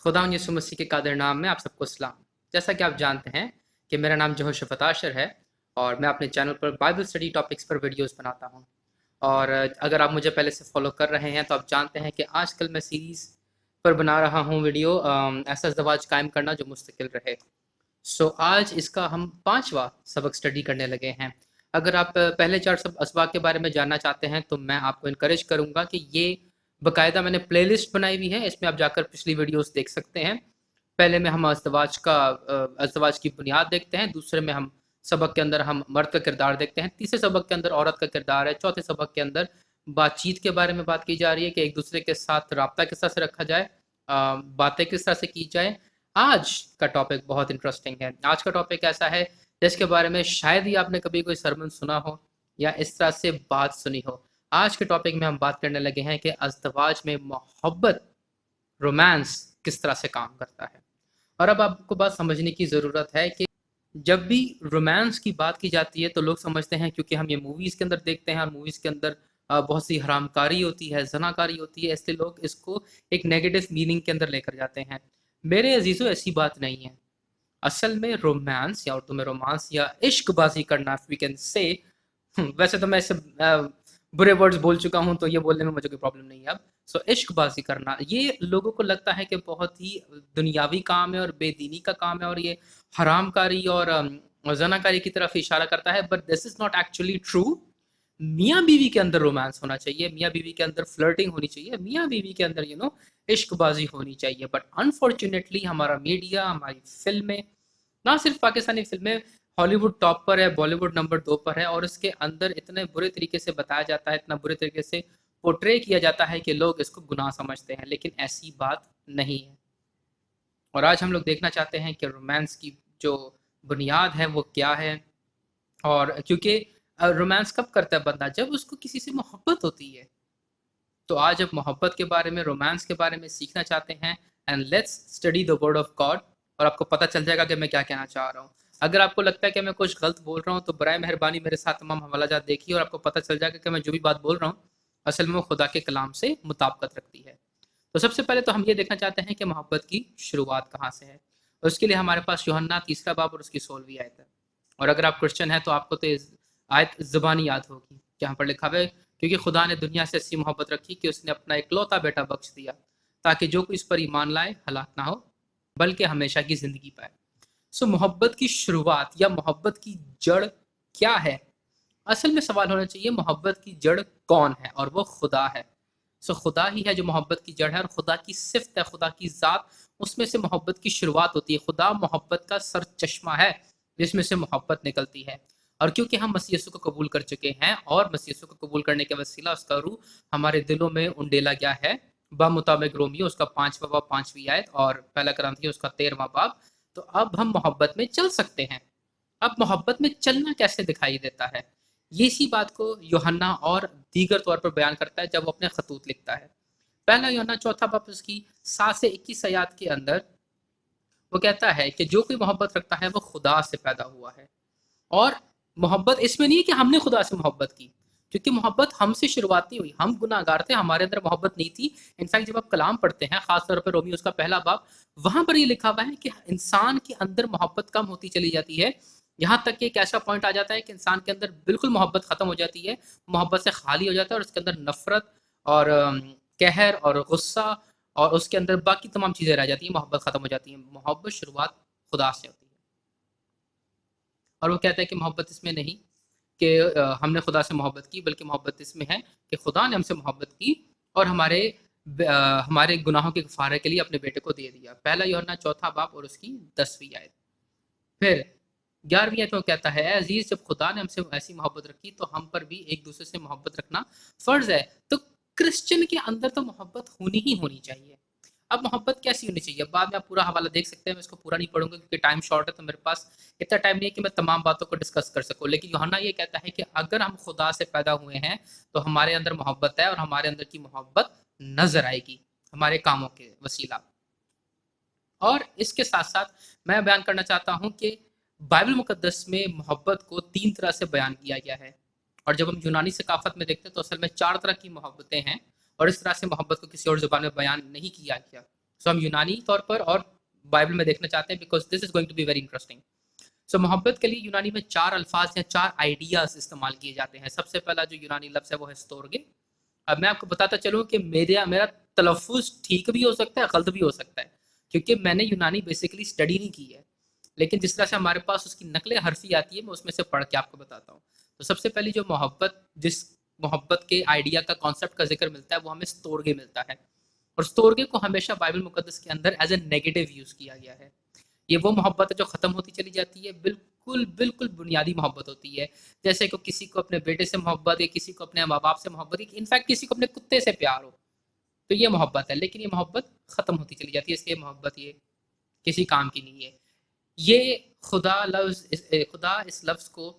खुदा यीशु मसीह के कादर नाम में आप सबको सलाम। जैसा कि आप जानते हैं कि मेरा नाम जोहोशफत आशर है और मैं अपने चैनल पर बाइबल स्टडी टॉपिक्स पर वीडियोस बनाता हूं। और अगर आप मुझे पहले से फॉलो कर रहे हैं तो आप जानते हैं कि आजकल मैं सीरीज़ पर बना रहा हूं वीडियो, ऐसा ज़वाज कायम करना जो मुस्तकिल रहे। आज इसका हम 5वां सबक स्टडी करने लगे हैं। अगर आप पहले 4 सब असबाक के बारे में जानना चाहते हैं तो मैं आपको इनकरेज करूँगा कि ये बाकायदा मैंने प्लेलिस्ट बनाई हुई है, इसमें आप जाकर पिछली वीडियोस देख सकते हैं। पहले में हम अज़दवाज की बुनियाद देखते हैं, दूसरे में हम सबक के अंदर हम मर्द का किरदार देखते हैं, तीसरे सबक के अंदर औरत का किरदार है, चौथे सबक के अंदर बातचीत के बारे में बात की जा रही है कि एक दूसरे के साथ राब्ता किस तरह से रखा जाए, बातें किस तरह से की जाए। आज का टॉपिक बहुत इंटरेस्टिंग है। आज का टॉपिक ऐसा है जिसके बारे में शायद ही आपने कभी कोई सरमन सुना हो या इस तरह से बात सुनी हो। आज के टॉपिक में हम बात करने लगे हैं कि अज़दवाज में मोहब्बत, रोमांस किस तरह से काम करता है। और अब आपको बात समझने की ज़रूरत है कि जब भी रोमांस की बात की जाती है तो लोग समझते हैं, क्योंकि हम ये मूवीज़ के अंदर देखते हैं और मूवीज़ के अंदर बहुत सी हरामकारी होती है, ज़नाकारी होती है, इसलिए लोग इसको एक नेगेटिव मीनिंग के अंदर लेकर जाते हैं। मेरे अजीज़ों, ऐसी बात नहीं है। असल में रोमांस या उर्दू में रोमांस या इश्कबाजी करना, वी कैन से, वैसे तो मैं इससे बुरे वर्ड्स बोल चुका हूँ तो ये बोलने में मुझे कोई प्रॉब्लम नहीं है अब। इश्कबाजी करना ये लोगों को लगता है कि बहुत ही दुनियावी काम है और बेदीनी का काम है और ये हरामकारी और जनाकारी की तरफ इशारा करता है, but this is not actually true. मियाँ बीवी के अंदर रोमांस होना चाहिए, मियाँ बीवी के अंदर फ्लर्टिंग होनी चाहिए, मियाँ बीवी के अंदर इश्कबाजी होनी चाहिए। बट अनफॉर्चुनेटली हमारा मीडिया, हमारी फिल्में, ना सिर्फ पाकिस्तानी फिल्में, हॉलीवुड टॉप पर है, बॉलीवुड नंबर 2 पर है और इसके अंदर इतने बुरे तरीके से बताया जाता है, इतना बुरे तरीके से पोर्ट्रे किया जाता है कि लोग इसको गुनाह समझते हैं, लेकिन ऐसी बात नहीं है। और आज हम लोग देखना चाहते हैं कि रोमांस की जो बुनियाद है वो क्या है। और क्योंकि रोमांस कब करता है बंदा, जब उसको किसी से मोहब्बत होती है। तो आज अब मोहब्बत के बारे में, रोमांस के बारे में सीखना चाहते हैं, and let's study the word of God. और आपको पता चल जाएगा कि मैं क्या कहना चाह रहा हूँ। अगर आपको लगता है कि मैं कुछ गलत बोल रहा हूँ तो बराए मेहरबानी मेरे साथ तमाम हवालाजात देखिए और आपको पता चल जाएगा कि मैं जो भी बात बोल रहा हूँ असल में वो खुदा के कलाम से मुताबिकत रखती है। तो सबसे पहले तो हम ये देखना चाहते हैं कि मोहब्बत की शुरुआत कहाँ से है। और उसके लिए हमारे पास यूहन्ना 3 बाब और उसकी 16वीं आयत है। और अगर आप क्रिश्चियन हैं तो आपको तो आयत ज़बानी याद होगी, जहाँ पर लिखा हुआ है, क्योंकि खुदा ने दुनिया से ऐसी मोहब्बत रखी कि उसने अपना इकलौता बेटा बख्श दिया ताकि जो कोई इस पर ईमान लाए हलाक ना हो बल्कि हमेशा की ज़िंदगी पाए। मोहब्बत की शुरुआत या मोहब्बत की जड़ क्या है? असल में सवाल होना चाहिए मोहब्बत की जड़ कौन है, और वो खुदा है। खुदा ही है जो मोहब्बत की जड़ है और खुदा की सिफ़त है, खुदा की ज़ात, उसमें से मोहब्बत की शुरुआत होती है। खुदा मोहब्बत का सर चश्मा है जिसमें से मोहब्बत निकलती है। और क्योंकि हम मसीह यीशु को कबूल कर चुके हैं और मसीह यीशु को कबूल करने के वसीला उसका रूह हमारे दिलों में उंडेला गया है, मुताबिक रोमियो उसका 5वां बाब 5वीं आयत और पहला कुरिन्थियों उसका 13वां बाब, तो अब हम मोहब्बत में चल सकते हैं। अब मोहब्बत में चलना कैसे दिखाई देता है, ये इसी बात को यूहन्ना और दीगर तौर पर बयान करता है जब वो अपने खतूत लिखता है। पहला यूहन्ना 4 बाब उसकी 7 से 21 आयत के अंदर वो कहता है कि जो कोई मोहब्बत रखता है वो खुदा से पैदा हुआ है। और मोहब्बत इसमें नहीं है कि हमने खुदा से मोहब्बत की, क्योंकि मोहब्बत हमसे शुरुआत नहीं हुई, हम गुनाहगार थे, हमारे अंदर मोहब्बत नहीं थी। इनफैक्ट जब आप कलाम पढ़ते हैं, खासतौर पर रोमियो उसका पहला बाब, वहां पर ये लिखा हुआ है कि इंसान के अंदर मोहब्बत कम होती चली जाती है, यहाँ तक कि एक ऐसा पॉइंट आ जाता है कि इंसान के अंदर बिल्कुल मोहब्बत खत्म हो जाती है, मोहब्बत से खाली हो जाता है और उसके अंदर नफरत और कहर और गुस्सा और उसके अंदर बाकी तमाम चीज़ें रह जाती हैं, मोहब्बत खत्म हो जाती है। मोहब्बत शुरुआत खुदा से होती है। और वो कहता है कि मोहब्बत इसमें नहीं कि हमने खुदा से मोहब्बत की, बल्कि मोहब्बत इसमें है कि खुदा ने हमसे मोहब्बत की और हमारे गुनाहों के गफारे के लिए अपने बेटे को दे दिया। पहला यूहन्ना 4 बाब और उसकी 10वीं आयत। फिर 11वीं आयत में कहता है, अजीज जब खुदा ने हमसे ऐसी मोहब्बत रखी तो हम पर भी एक दूसरे से मोहब्बत रखना फर्ज है। तो क्रिश्चियन के अंदर तो मोहब्बत होनी ही होनी चाहिए। अब मोहब्बत कैसी होनी चाहिए, बाद में आप पूरा हवाला देख सकते हैं, मैं इसको पूरा नहीं पढ़ूंगा क्योंकि टाइम शॉर्ट है, तो मेरे पास इतना टाइम नहीं है कि मैं तमाम बातों को डिस्कस कर सकूं। लेकिन यूहन्ना ये कहता है कि अगर हम खुदा से पैदा हुए हैं तो हमारे अंदर मोहब्बत है और हमारे अंदर की मोहब्बत नजर आएगी हमारे कामों के वसीला। और इसके साथ साथ मैं बयान करना चाहता हूं कि बाइबल मुकद्दस में मोहब्बत को 3 तरह से बयान किया गया है। और जब हम यूनानी सकाफत में देखते हैं तो असल में 4 तरह की मोहब्बतें हैं और इस तरह से मोहब्बत को किसी और ज़ुबान में बयान नहीं किया गया। सो हम यूनानी तौर पर और बाइबल में देखना चाहते हैं, because this is going to be very interesting. So मोहब्बत के लिए यूनानी में 4 अल्फाज या 4 आइडियाज इस्तेमाल किए जाते हैं। सबसे पहला जो यूनानी लफ्ज़ है वो है स्तोर्गे। अब मैं आपको बताता चलूँ कि मेरा तलफ़ुज़ ठीक भी हो सकता है, गलत भी हो सकता है, क्योंकि मैंने यूनानी बेसिकली स्टडी नहीं की है। लेकिन जिस तरह से हमारे पास उसकी नक़ल हरफ़ी आती है, मैं उसमें से पढ़ के आपको बताता हूँ। तो सबसे पहली जो जिस मोहब्बत के आइडिया का, कॉन्सेप्ट का ज़िक्र मिलता है, वो हमें स्तोर्गे मिलता है। और स्तोर्गे को हमेशा बाइबल मुक़द्दस के अंदर एज़ अ नेगेटिव यूज़ किया गया है। ये वो मोहब्बत है जो ख़त्म होती चली जाती है, बिल्कुल, बिल्कुल बुनियादी मोहब्बत होती है। जैसे कि किसी को अपने बेटे से मोहब्बत है, किसी को अपने माँ-बाप से मोहब्बत है, इनफैक्ट किसी को अपने कुत्ते से प्यार हो, तो ये मोहब्बत है। लेकिन ये मोहब्बत ख़त्म होती चली जाती है, इसलिए मोहब्बत ये किसी काम की नहीं है। ये खुदा इस लफ्ज़ को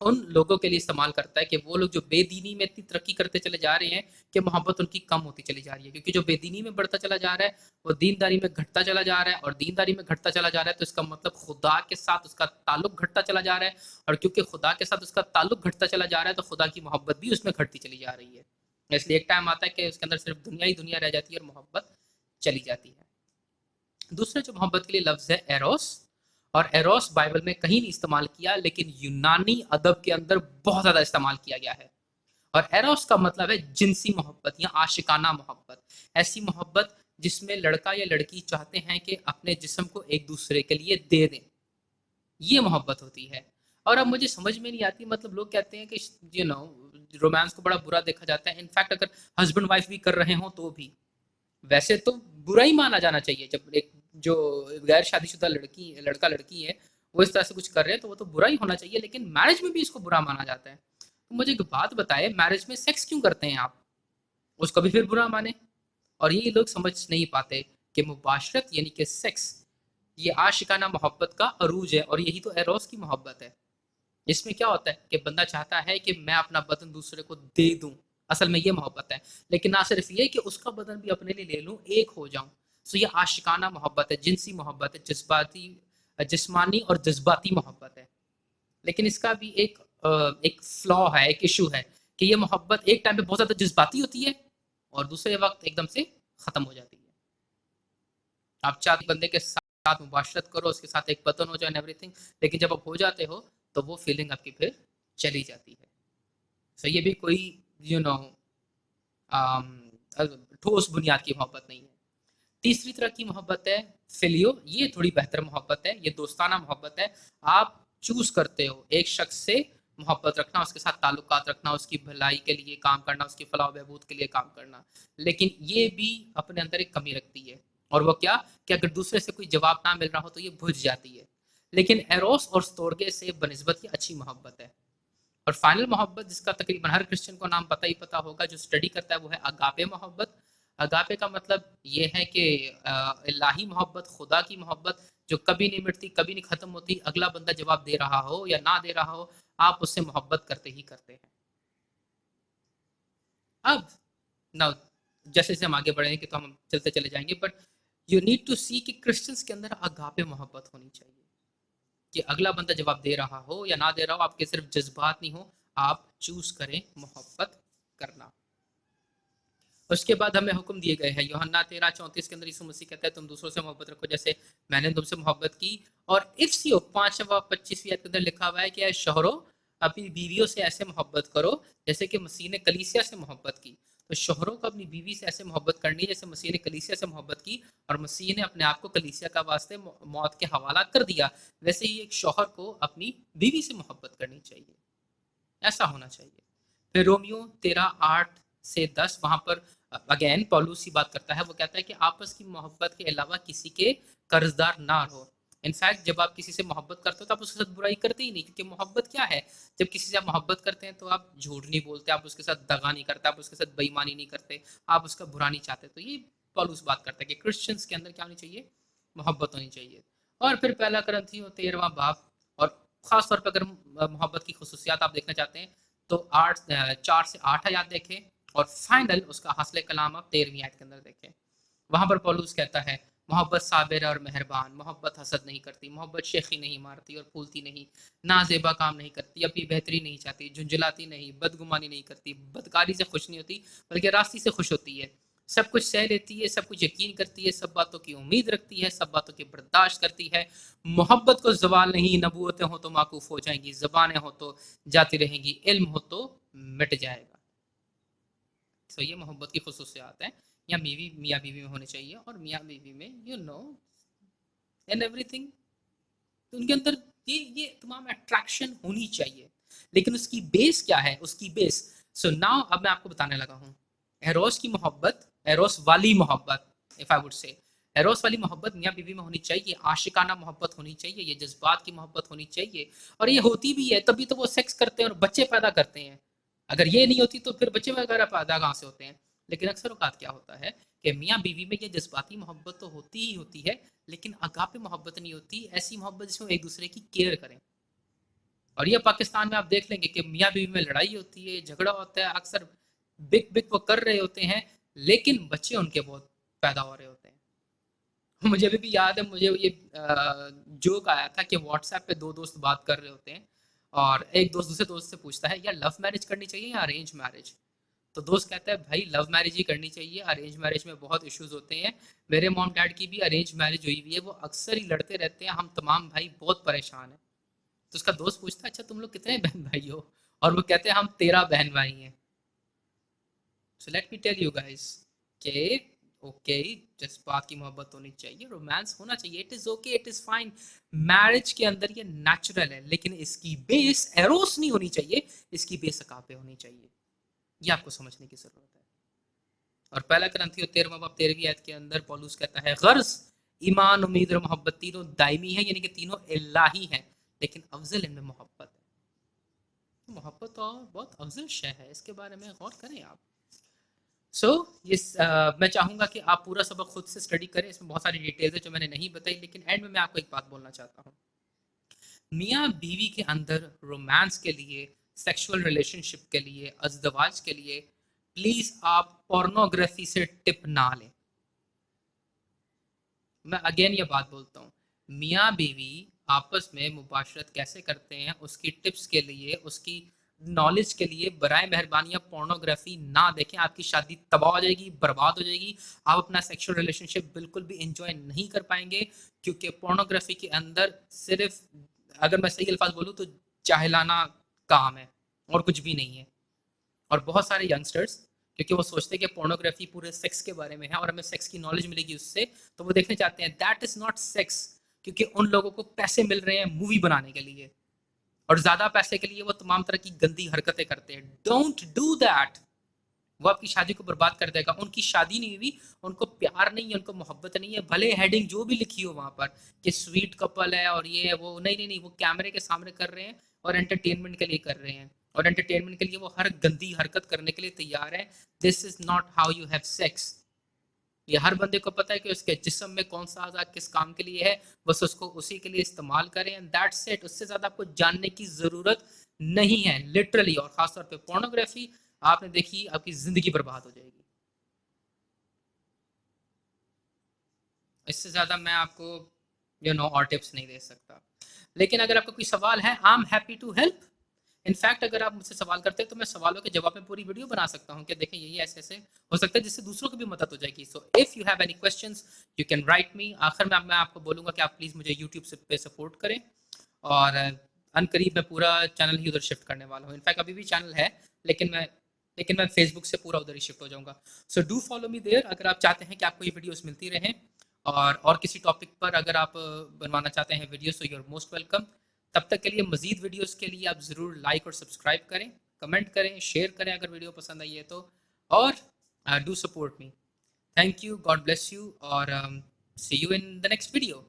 उन लोगों के लिए इस्तेमाल करता है कि वो लोग जो बेदीनी में इतनी तरक्की करते चले जा रहे हैं कि मोहब्बत उनकी कम होती चली जा रही है, क्योंकि जो बेदीनी में बढ़ता चला जा रहा है वो दीनदारी में घटता चला जा रहा है, और दीनदारी में घटता चला जा रहा है तो इसका मतलब खुदा के साथ उसका ताल्लुक घटता चला जा रहा है, और क्योंकि खुदा के साथ उसका ताल्लुक घटता चला जा रहा है तो खुदा की मोहब्बत भी उसमें घटती चली जा रही है। इसलिए एक टाइम आता है कि उसके अंदर सिर्फ दुनिया ही दुनिया रह जाती है और मोहब्बत चली जाती है। दूसरा जो मोहब्बत के लिए लफ्ज़ है एरोस, और एरोस बाइबल में कहीं नहीं इस्तेमाल किया, लेकिन यूनानी अदब के अंदर बहुत ज़्यादा इस्तेमाल किया गया है। और एरोस का मतलब है जिनसी मोहब्बत या आशिकाना मोहब्बत। ऐसी मोहब्बत जिसमें लड़का या लड़की चाहते हैं कि अपने जिस्म को एक दूसरे के लिए दे दें, ये मोहब्बत होती है। और अब मुझे समझ में नहीं आती, मतलब लोग कहते हैं कि रोमांस को बड़ा बुरा देखा जाता है। इनफैक्ट अगर हस्बैंड वाइफ भी कर रहे हों तो भी वैसे तो बुरा ही माना जाना चाहिए। जब एक जो गैर शादीशुदा लड़का लड़की है, वो इस तरह से कुछ कर रहे हैं तो वो तो बुरा ही होना चाहिए, लेकिन मैरिज में भी इसको बुरा माना जाता है। तो मुझे एक बात बताए, मैरिज में सेक्स क्यों करते हैं आप? उसको भी फिर बुरा माने। और ये लोग समझ नहीं पाते कि मुबाशरत यानी कि सेक्स, ये आशिकाना मोहब्बत का अरूज है, और यही तो एरोस की मोहब्बत है। इसमें क्या होता है कि बंदा चाहता है कि मैं अपना बदन दूसरे को दे दूं, असल में ये मोहब्बत है। लेकिन ना सिर्फ ये कि उसका बदन भी अपने लिए ले लूं, एक हो जाऊं। सो ये आशिकाना मोहब्बत है, जिनसी मोहब्बत है, जिस्मानी और जज्बाती मोहब्बत है। लेकिन इसका भी एक फ्लॉ है, एक इशू है, कि ये मोहब्बत एक टाइम पे बहुत ज्यादा जज्बाती होती है और दूसरे वक्त एकदम से खत्म हो जाती है। आप चाहते बंदे के साथ मुबाशरत करो, उसके साथ एक बदन हो जाए, एवरीथिंग, लेकिन जब आप हो जाते हो तो वो फीलिंग आपकी फिर चली जाती है। सो ये भी कोई यू नो ठोस बुनियाद की मोहब्बत नहीं है। तीसरी तरह की मोहब्बत है फिलियो। ये थोड़ी बेहतर मोहब्बत है, ये दोस्ताना मोहब्बत है। आप चूज करते हो एक शख्स से मोहब्बत रखना, उसके साथ ताल्लुकात रखना, उसकी भलाई के लिए काम करना, उसकी फलाह बहबूद के लिए काम करना। लेकिन ये भी अपने अंदर एक कमी रखती है, और वो क्या, कि अगर दूसरे से कोई जवाब ना मिल रहा हो तो ये बुझ जाती है। लेकिन एरोस और स्तोर्गे से बनस्बत ये अच्छी मोहब्बत है। और फाइनल मोहब्बत, जिसका तकरीबन हर क्रिश्चियन को नाम पता ही पता होगा जो स्टडी करता है, वो है अगापे मोहब्बत। अगापे का मतलब ये है कि इलाही मोहब्बत, खुदा की मोहब्बत, जो कभी नहीं मिटती, कभी नहीं खत्म होती। अगला बंदा जवाब दे रहा हो या ना दे रहा हो, आप उससे मोहब्बत करते ही करते हैं। अब ना, जैसे जैसे हम आगे बढ़ेंगे कि तो हम चलते चले जाएंगे, बट यू नीड टू सी कि क्रिश्चियंस के अंदर अगापे मोहब्बत होनी चाहिए, कि अगला बंदा जवाब दे रहा हो या ना दे रहा हो, आपके सिर्फ जज्बात नहीं हो, आप चूज करें मोहब्बत करना। उसके बाद हमें हुक्म दिए गए हैं, यूहन्ना 13:34 के अंदर यीशु मसीह कहता है, तुम दूसरों से मोहब्बत रखो जैसे मैंने तुमसे मोहब्बत की। और इफ्सियो 5:25 के अंदर लिखा हुआ है कि शोहरों, अपनी बीवियों से ऐसे मोहब्बत करो जैसे कि मसीह ने कलीसिया से मोहब्बत की। तो शोहरों को अपनी बीवी से ऐसे मोहब्बत करनी है जैसे मसीह ने कलीसिया से मोहब्बत की, और मसीह ने अपने आप को कलीसिया का वास्ते मौत के हवाला कर दिया। वैसे ही एक शोहर को अपनी बीवी से मोहब्बत करनी चाहिए, ऐसा होना चाहिए। फिर रोमियो 13:8 से 10, वहां पर अगेन पौलुस ही बात करता है। वो कहता है कि आपस की मोहब्बत के अलावा किसी के कर्जदार ना रहो। इनफैक्ट जब आप किसी से मोहब्बत करते हो तो आप उसके साथ बुराई करते ही नहीं, क्योंकि मोहब्बत क्या है, जब किसी से आप मोहब्बत करते हैं तो आप झूठ नहीं बोलते, आप उसके साथ दगा नहीं करते, आप उसके साथ बेईमानी नहीं करते, आप उसका बुरा नहीं चाहते। तो ये पौलुस बात करता है कि क्रिश्चियंस के अंदर क्या होनी चाहिए, मोहब्बत होनी चाहिए। और फिर पहला करंथियों 13वां बाब, और खास तौर पर अगर मोहब्बत की खसूसियात आप देखना चाहते हैं तो 4 से 8 आयत देखें, और फाइनल उसका हासिल कलाम आप 13वीं आयत के अंदर देखें। वहां पर पौलुस कहता है, मोहब्बत साबिर और मेहरबान, मोहब्बत हसद नहीं करती, मोहब्बत शेखी नहीं मारती और फूलती नहीं, नाजेबा काम नहीं करती, अपनी बेहतरी नहीं चाहती, झुंझलाती नहीं, बदगुमानी नहीं करती, बदकारी से खुश नहीं होती बल्कि रास्ती से खुश होती है, सब कुछ सह लेती है, सब कुछ यकीन करती है, सब बातों की उम्मीद रखती है, सब बातों की बर्दाश्त करती है। मोहब्बत को ज़वाल नहीं, नबूवतें हो तो माकूफ हो जाएंगी, ज़बानें हो तो जाती रहेंगी, इल्म हो तो मिट जाएगा। तो ये मोहब्बत की खुसूसियात है, या मियाँ बीवी में होनी चाहिए, और मियाँ बीवी में एंड एवरीथिंग, तो उनके अंदर ये तमाम अट्रैक्शन होनी चाहिए। लेकिन उसकी बेस क्या है, उसकी बेस, सो नाउ अब मैं आपको बताने लगा हूँ। एरोस की मोहब्बत, एरोस वाली मोहब्बत, if I would say, arrows वाली मोहब्बत मियाँ बीवी में होनी चाहिए, आशिकाना मोहब्बत होनी चाहिए, ये जज्बात की मोहब्बत होनी चाहिए, और ये होती भी है, तभी तो वो सेक्स करते हैं और बच्चे पैदा करते हैं। अगर ये नहीं होती तो फिर बच्चे वगैरह पैदा कहाँ से होते हैं। लेकिन अक्सर औकात क्या होता है कि मियाँ बीवी में ये जज्बाती मोहब्बत तो होती ही होती है, लेकिन अगापे मोहब्बत नहीं होती, ऐसी मोहब्बत जिसमें एक दूसरे की केयर करें। और ये पाकिस्तान में आप देख लेंगे कि मियाँ बीवी में लड़ाई होती है, झगड़ा होता है, अक्सर बिक बिक वो कर रहे होते हैं, लेकिन बच्चे उनके बहुत पैदा हो रहे होते हैं। मुझे अभी भी याद है, मुझे ये जोक आया था कि व्हाट्सएप पे दो दोस्त बात कर रहे होते हैं, और एक दोस्त दूसरे दोस्त से पूछता है, यार लव मैरिज करनी चाहिए या अरेंज मैरिज। तो दोस्त कहता है, भाई लव मैरिज ही करनी चाहिए, अरेंज मैरिज में बहुत इश्यूज होते हैं। मेरे मॉम डैड की भी अरेंज मैरिज हुई हुई है, वो अक्सर ही लड़ते रहते हैं, हम तमाम भाई बहुत परेशान हैं। तो उसका दोस्त पूछता है, अच्छा तुम लोग कितने बहन भाई हो, और वो कहते हैं हम 13 बहन भाई हैं। So let me tell you guys के ओके, जज्बात की मोहब्बत होनी चाहिए, रोमांस होना चाहिए, it is okay, it is fine, marriage के अंदर ये नेचुरल है, लेकिन इसकी बेस एरोस नहीं होनी चाहिए, इसकी बेस अकापे होनी चाहिए। ये आपको समझने की जरूरत है। और पहला ग्रंथियो 13वां बाब 13वीं आयत के अंदर पौलुस कहता है, गर्ज, ईमान, उम्मीद और मोहब्बत तीनों दायमी है, यानी कि तीनों इलाही हैं, लेकिन अफजल इनमें मोहब्बत है। मोहब्बत तो बहुत अफजल शय है, इसके बारे में गौर करें आप। मैं चाहूंगा कि आप पूरा सबक खुद से स्टडी करें, इसमें बहुत सारी डिटेल्स है जो मैंने नहीं बताई, लेकिन एंड में मैं आपको एक बात बोलना चाहता हूँ। मियाँ बीवी के अंदर रोमांस के लिए, सेक्सुअल रिलेशनशिप के लिए, अजदवाज के लिए, प्लीज आप पोर्नोग्राफी से टिप ना लें। मैं अगेन ये बात बोलता हूँ, मियाँ बीवी आपस में मुबाशरत कैसे करते हैं, उसकी टिप्स के लिए, उसकी नॉलेज के लिए बराए मेहरबानी आप पोर्नोग्राफी ना देखें। आपकी शादी तबाह हो जाएगी, बर्बाद हो जाएगी, आप अपना सेक्सुअल रिलेशनशिप बिल्कुल भी एंजॉय नहीं कर पाएंगे, क्योंकि पोर्नोग्राफी के अंदर सिर्फ, अगर मैं सही अल्फाज बोलूँ तो, जाहिलाना काम है और कुछ भी नहीं है। और बहुत सारे यंगस्टर्स, क्योंकि वो सोचते हैं कि पोर्नोग्राफी पूरे सेक्स के बारे में है और हमें सेक्स की नॉलेज मिलेगी उससे, तो वो देखने चाहते हैं, दैट इज नॉट सेक्स, क्योंकि उन लोगों को पैसे मिल रहे हैं मूवी बनाने के लिए, और ज्यादा पैसे के लिए वो तमाम तरह की गंदी हरकतें करते हैं। डोंट डू दैट, वो आपकी शादी को बर्बाद कर देगा। उनकी शादी नहीं हुई, उनको प्यार नहीं है, उनको मोहब्बत नहीं है, भले हेडिंग जो भी लिखी हो वहां पर कि स्वीट कपल है और ये है वो, नहीं नहीं नहीं, वो कैमरे के सामने कर रहे हैं और एंटरटेनमेंट के लिए कर रहे हैं, और एंटरटेनमेंट के लिए वो हर गंदी हरकत करने के लिए तैयार है। This is not how you have sex. ये हर बंदे को पता है कि उसके जिस्म में कौन सा आज़ा किस काम के लिए है, बस उसको उसी के लिए इस्तेमाल करें, एंड दैट्स इट। उससे ज़्यादा आपको जानने की ज़रूरत नहीं है, लिटरली। और ख़ासतौर पे पोर्नोग्राफी आपने देखी, आपकी ज़िंदगी बर्बाद हो जाएगी। इससे ज़्यादा मैं आपको और टिप्स नहीं दे सकता। लेकिन अगर आपका कोई सवाल है, I am happy to help. In fact अगर आप मुझसे सवाल करते हैं तो मैं सवालों के जवाब में पूरी वीडियो बना सकता हूँ कि देखें यही ऐसे ऐसे हो सकता है, जिससे दूसरों को भी मदद हो जाएगी। So if you have any questions you can write मी। आखिर में मैं आपको बोलूँगा कि आप प्लीज़ मुझे यूट्यूब से पे सपोर्ट करें, और अनकरीब मैं पूरा चैनल ही उधर शिफ्ट करने वाला हूँ। इनफैक्ट अभी भी चैनल है, लेकिन मैं फेसबुक से पूरा उधर ही शिफ्ट हो जाऊँगा। So do follow me there, अगर आप चाहते हैं कि आपको ये वीडियोज़ मिलती रहें, और किसी टॉपिक पर अगर आप बनवाना चाहते हैं video, so you are most welcome. तब तक के लिए, मजीद वीडियोस के लिए आप ज़रूर लाइक और सब्सक्राइब करें, कमेंट करें, शेयर करें अगर वीडियो पसंद आई है तो, और do support me. Thank you, God bless you, और see you in the next video.